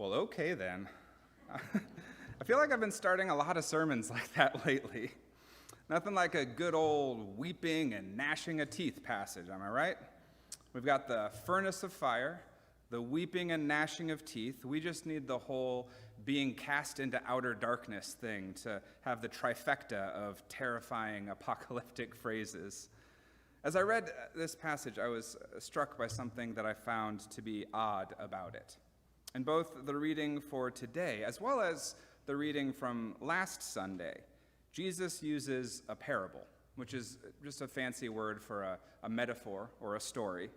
Well, okay then. I feel like I've been starting a lot of sermons like that lately. Nothing like a good old weeping and gnashing of teeth passage, am I right? We've got the furnace of fire, the weeping and gnashing of teeth. We just need the whole being cast into outer darkness thing to have the trifecta of terrifying apocalyptic phrases. As I read this passage, I was struck by something that I found to be odd about it. In both the reading for today, as well as the reading from last Sunday, Jesus uses a parable, which is just a fancy word for a metaphor or a story.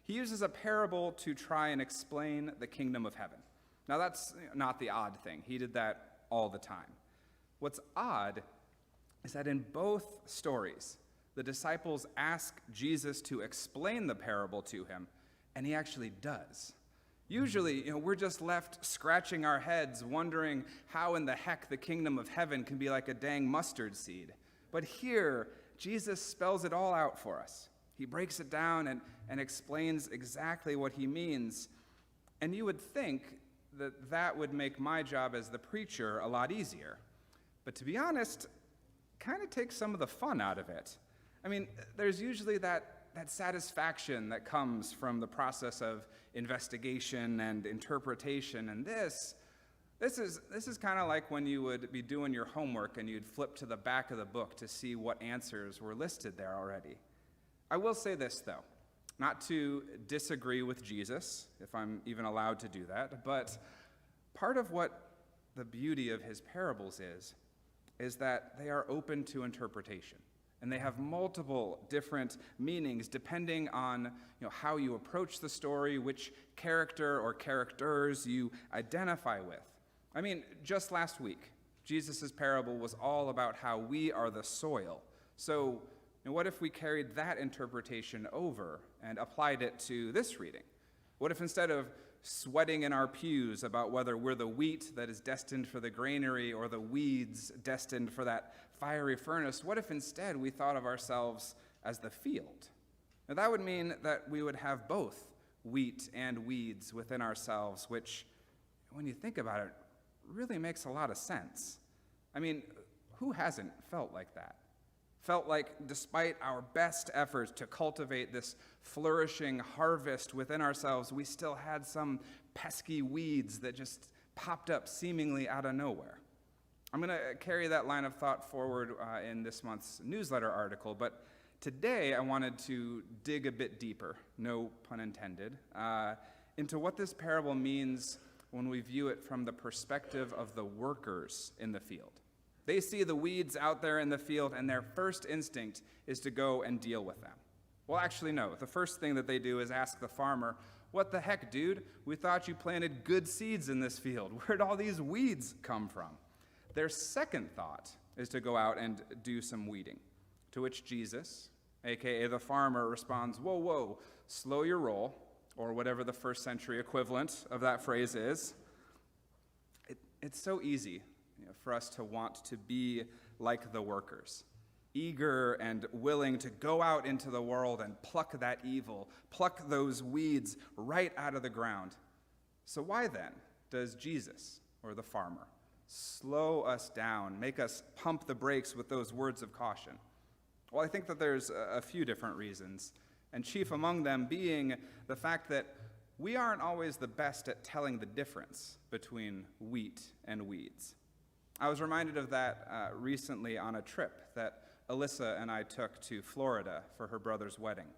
He uses a parable to try and explain the kingdom of heaven. Now, that's not the odd thing. He did that all the time. What's odd is that in both stories, the disciples ask Jesus to explain the parable to him, and he actually does. Usually, we're just left scratching our heads, wondering how in the heck the kingdom of heaven can be like a dang mustard seed. But here, Jesus spells it all out for us. He breaks it down and explains exactly what he means. And you would think that that would make my job as the preacher a lot easier. But to be honest, kind of takes some of the fun out of it. I mean, there's usually that satisfaction that comes from the process of investigation and interpretation. And this is kind of like when you would be doing your homework and you'd flip to the back of the book to see what answers were listed there already. I will say this, though, not to disagree with Jesus, if I'm even allowed to do that, but part of what the beauty of his parables is that they are open to interpretation. And they have multiple different meanings depending on how you approach the story, which character or characters you identify with. I mean, just last week, Jesus' parable was all about how we are the soil. So what if we carried that interpretation over and applied it to this reading? What if instead of sweating in our pews about whether we're the wheat that is destined for the granary or the weeds destined for that fiery furnace, what if instead we thought of ourselves as the field? Now that would mean that we would have both wheat and weeds within ourselves, which, when you think about it, really makes a lot of sense. I mean, who hasn't felt like that? Felt like despite our best efforts to cultivate this flourishing harvest within ourselves, we still had some pesky weeds that just popped up seemingly out of nowhere. I'm going to carry that line of thought forward in this month's newsletter article, but today I wanted to dig a bit deeper, no pun intended, into what this parable means when we view it from the perspective of the workers in the field. They see the weeds out there in the field, and their first instinct is to go and deal with them. Well, actually, no. The first thing that they do is ask the farmer, "What the heck, dude? We thought you planted good seeds in this field. Where'd all these weeds come from?" Their second thought is to go out and do some weeding, to which Jesus, aka the farmer, responds, "Whoa, slow your roll," or whatever the first century equivalent of that phrase is. It's so easy for us to want to be like the workers, eager and willing to go out into the world and pluck that evil, pluck those weeds right out of the ground. So why then does Jesus, or the farmer, slow us down, make us pump the brakes with those words of caution? Well, I think that there's a few different reasons, and chief among them being the fact that we aren't always the best at telling the difference between wheat and weeds. I was reminded of that recently on a trip that Alyssa and I took to Florida for her brother's wedding.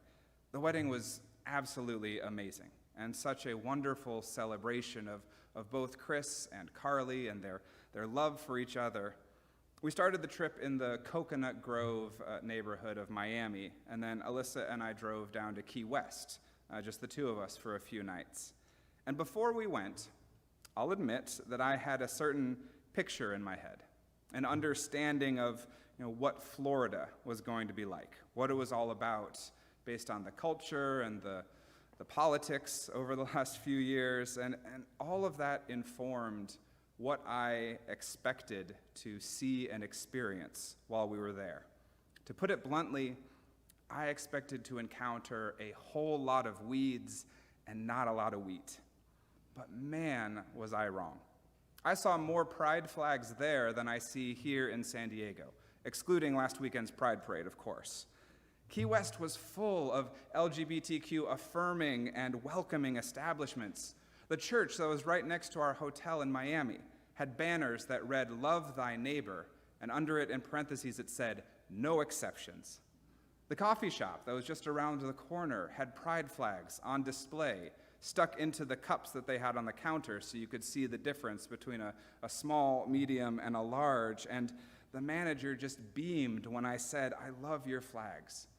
The wedding was absolutely amazing and such a wonderful celebration of both Chris and Carly and their love for each other. We started the trip in the Coconut Grove neighborhood of Miami, and then Alyssa and I drove down to Key West, just the two of us for a few nights. And before we went, I'll admit that I had a certain picture in my head, an understanding of what Florida was going to be like, what it was all about, based on the culture and the politics over the last few years, and all of that informed what I expected to see and experience while we were there. To put it bluntly, I expected to encounter a whole lot of weeds and not a lot of wheat. but man, was I wrong. I saw more pride flags there than I see here in San Diego, excluding last weekend's Pride Parade, of course. Key West was full of LGBTQ affirming and welcoming establishments. The church that was right next to our hotel in Miami had banners that read, "Love thy neighbor," and under it in parentheses it said, "No exceptions." The coffee shop that was just around the corner had pride flags on display, stuck into the cups that they had on the counter so you could see the difference between a small, medium, and a large, and the manager just beamed when I said, "I love your flags."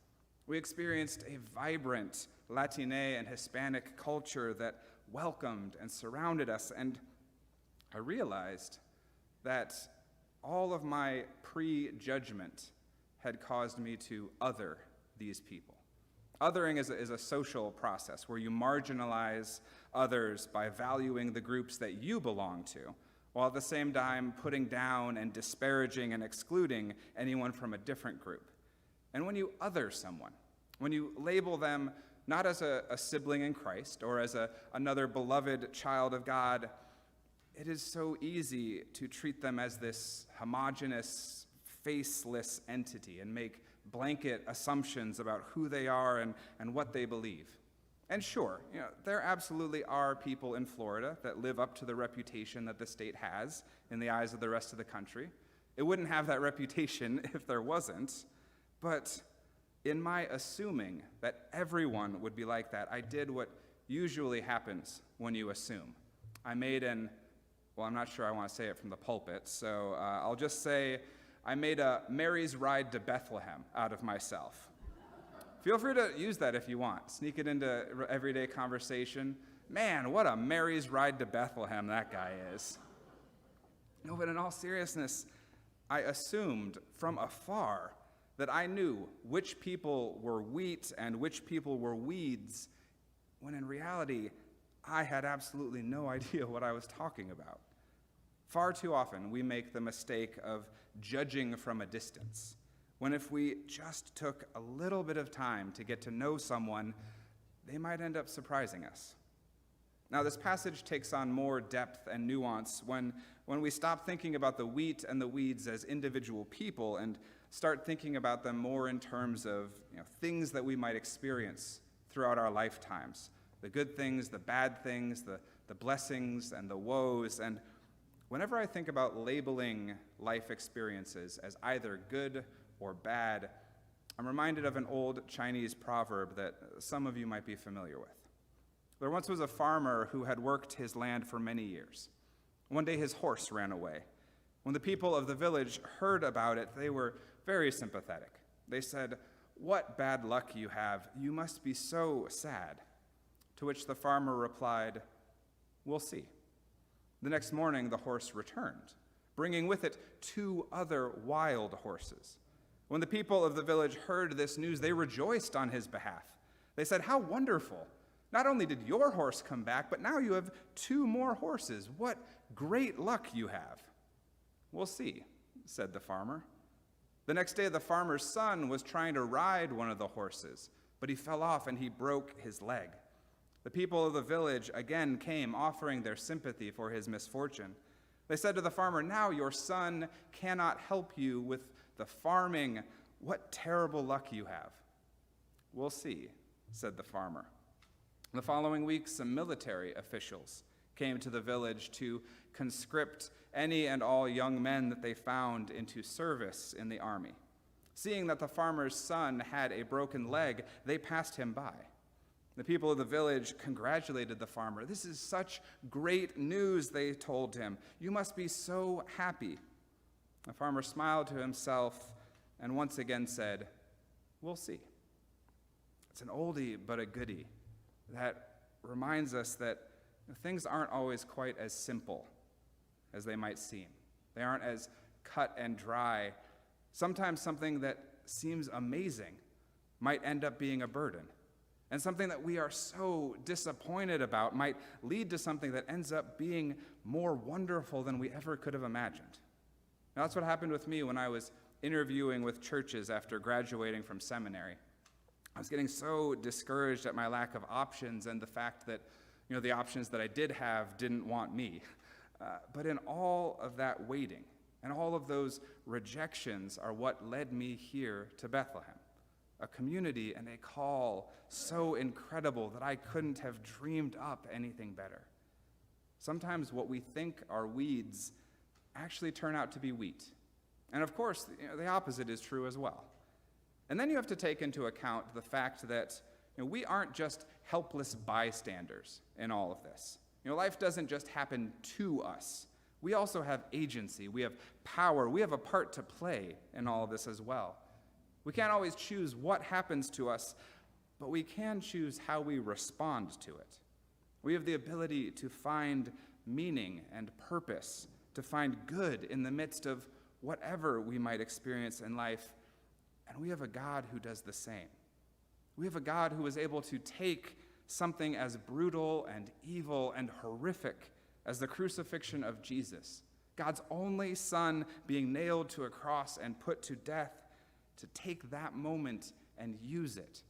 We experienced a vibrant Latine and Hispanic culture that welcomed and surrounded us, and I realized that all of my prejudgment had caused me to other these people. Othering is a social process where you marginalize others by valuing the groups that you belong to, while at the same time putting down and disparaging and excluding anyone from a different group. And when you other someone, when you label them not as a sibling in Christ or as another beloved child of God, it is so easy to treat them as this homogeneous, faceless entity and make blanket assumptions about who they are and what they believe. And sure, there absolutely are people in Florida that live up to the reputation that the state has in the eyes of the rest of the country. It wouldn't have that reputation if there wasn't, but in my assuming that everyone would be like that, I did what usually happens when you assume. I made I'm not sure I want to say it from the pulpit, so I'll just say I made a Mary's Ride to Bethlehem out of myself. Feel free to use that if you want. Sneak it into everyday conversation. Man, what a Mary's Ride to Bethlehem that guy is. No, but in all seriousness, I assumed from afar that I knew which people were wheat and which people were weeds, when in reality, I had absolutely no idea what I was talking about. Far too often, we make the mistake of judging from a distance, when if we just took a little bit of time to get to know someone, they might end up surprising us. Now, this passage takes on more depth and nuance when we stop thinking about the wheat and the weeds as individual people and start thinking about them more in terms of things that we might experience throughout our lifetimes. The good things, the bad things, the blessings and the woes. And whenever I think about labeling life experiences as either good or bad, I'm reminded of an old Chinese proverb that some of you might be familiar with. There once was a farmer who had worked his land for many years. One day his horse ran away. When the people of the village heard about it, they were very sympathetic. They said, "What bad luck you have. You must be so sad." To which the farmer replied, "We'll see." The next morning, the horse returned, bringing with it 2 other wild horses. When the people of the village heard this news, they rejoiced on his behalf. They said, "How wonderful! Not only did your horse come back, but now you have 2 more horses. What great luck you have." "We'll see," said the farmer. The next day, the farmer's son was trying to ride one of the horses, but he fell off and he broke his leg. The people of the village again came, offering their sympathy for his misfortune. They said to the farmer, "Now your son cannot help you with the farming. What terrible luck you have." "We'll see," said the farmer. The following week, some military officials came to the village to conscript any and all young men that they found into service in the army. Seeing that the farmer's son had a broken leg, they passed him by. The people of the village congratulated the farmer. "This is such great news," they told him. "You must be so happy." The farmer smiled to himself and once again said, "We'll see." It's an oldie but a goodie that reminds us that things aren't always quite as simple as they might seem. They aren't as cut and dry. Sometimes something that seems amazing might end up being a burden. And something that we are so disappointed about might lead to something that ends up being more wonderful than we ever could have imagined. Now, that's what happened with me when I was interviewing with churches after graduating from seminary. I was getting so discouraged at my lack of options and the fact that The options that I did have didn't want me. But in all of that waiting and all of those rejections are what led me here to Bethlehem, a community and a call so incredible that I couldn't have dreamed up anything better. Sometimes what we think are weeds actually turn out to be wheat. And of course, the opposite is true as well. And then you have to take into account the fact that we aren't just helpless bystanders in all of this. Life doesn't just happen to us. We also have agency. We have power. We have a part to play in all of this as well. We can't always choose what happens to us, but we can choose how we respond to it. We have the ability to find meaning and purpose, to find good in the midst of whatever we might experience in life, and we have a God who does the same. We have a God who is able to take something as brutal and evil and horrific as the crucifixion of Jesus, God's only Son being nailed to a cross and put to death, to take that moment and use it,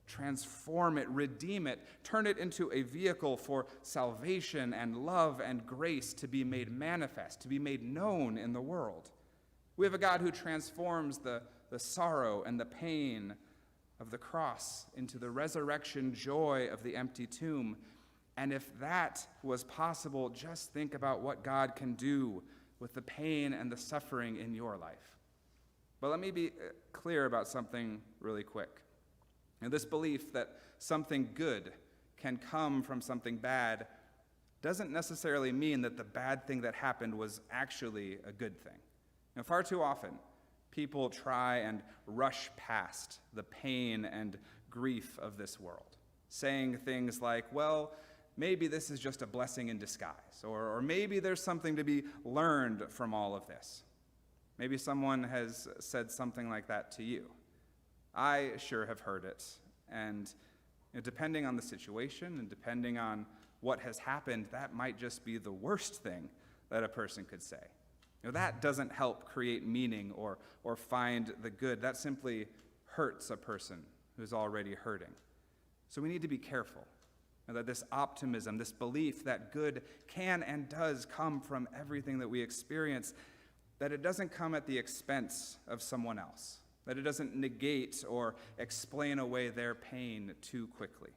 transform it, redeem it, turn it into a vehicle for salvation and love and grace to be made manifest, to be made known in the world. We have a God who transforms the sorrow and the pain of the cross into the resurrection joy of the empty tomb. And if that was possible, just think about what God can do with the pain and the suffering in your life. But let me be clear about something really quick. This belief that something good can come from something bad doesn't necessarily mean that the bad thing that happened was actually a good thing. Far too often, people try and rush past the pain and grief of this world, saying things like, well, maybe this is just a blessing in disguise, or maybe there's something to be learned from all of this. Maybe someone has said something like that to you. I sure have heard it, and depending on the situation and depending on what has happened, that might just be the worst thing that a person could say. That doesn't help create meaning or find the good. That simply hurts a person who's already hurting. So we need to be careful that this optimism, this belief that good can and does come from everything that we experience, that it doesn't come at the expense of someone else, that it doesn't negate or explain away their pain too quickly.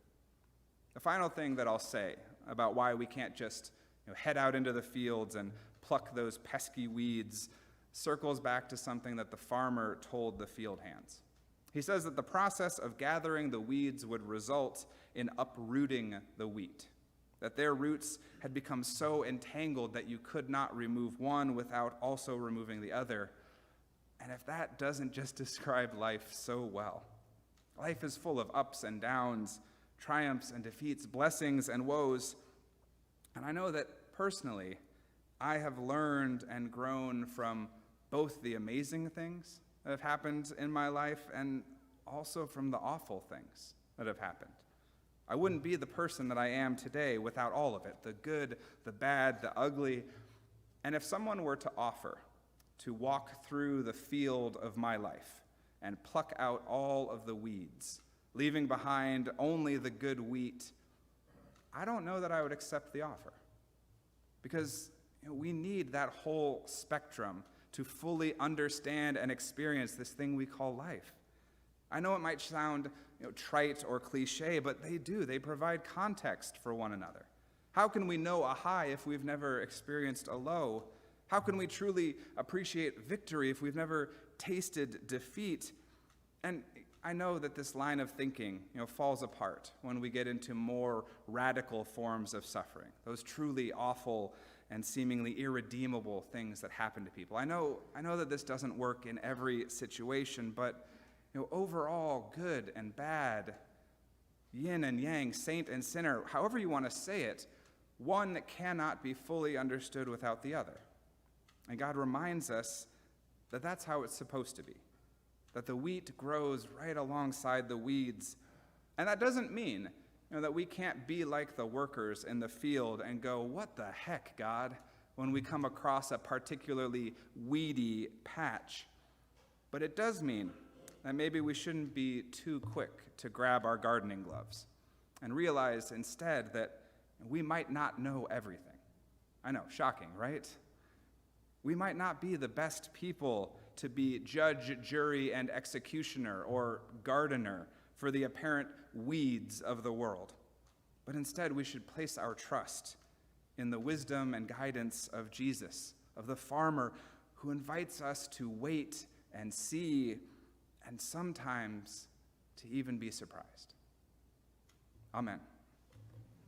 The final thing that I'll say about why we can't just head out into the fields and pluck those pesky weeds circles back to something that the farmer told the field hands. He says that the process of gathering the weeds would result in uprooting the wheat, that their roots had become so entangled that you could not remove one without also removing the other. And if that doesn't just describe life so well, life is full of ups and downs, triumphs and defeats, blessings and woes. And I know that personally, I have learned and grown from both the amazing things that have happened in my life and also from the awful things that have happened. I wouldn't be the person that I am today without all of it, the good, the bad, the ugly. And if someone were to offer to walk through the field of my life and pluck out all of the weeds, leaving behind only the good wheat, I don't know that I would accept the offer. Because we need that whole spectrum to fully understand and experience this thing we call life. I know it might sound trite or cliche, but they do. They provide context for one another. How can we know a high if we've never experienced a low? How can we truly appreciate victory if we've never tasted defeat? And I know that this line of thinking falls apart when we get into more radical forms of suffering, those truly awful and seemingly irredeemable things that happen to people. I know that this doesn't work in every situation, but overall, good and bad, yin and yang, saint and sinner, however you want to say it, one cannot be fully understood without the other. And God reminds us that that's how it's supposed to be, that the wheat grows right alongside the weeds. And that doesn't mean that we can't be like the workers in the field and go, what the heck, God, when we come across a particularly weedy patch. But it does mean that maybe we shouldn't be too quick to grab our gardening gloves and realize instead that We might not know everything. I know, shocking, right? We might not be the best people to be judge, jury, and executioner or gardener for the apparent weeds of the world. But instead, we should place our trust in the wisdom and guidance of Jesus, of the farmer who invites us to wait and see, and sometimes to even be surprised. Amen.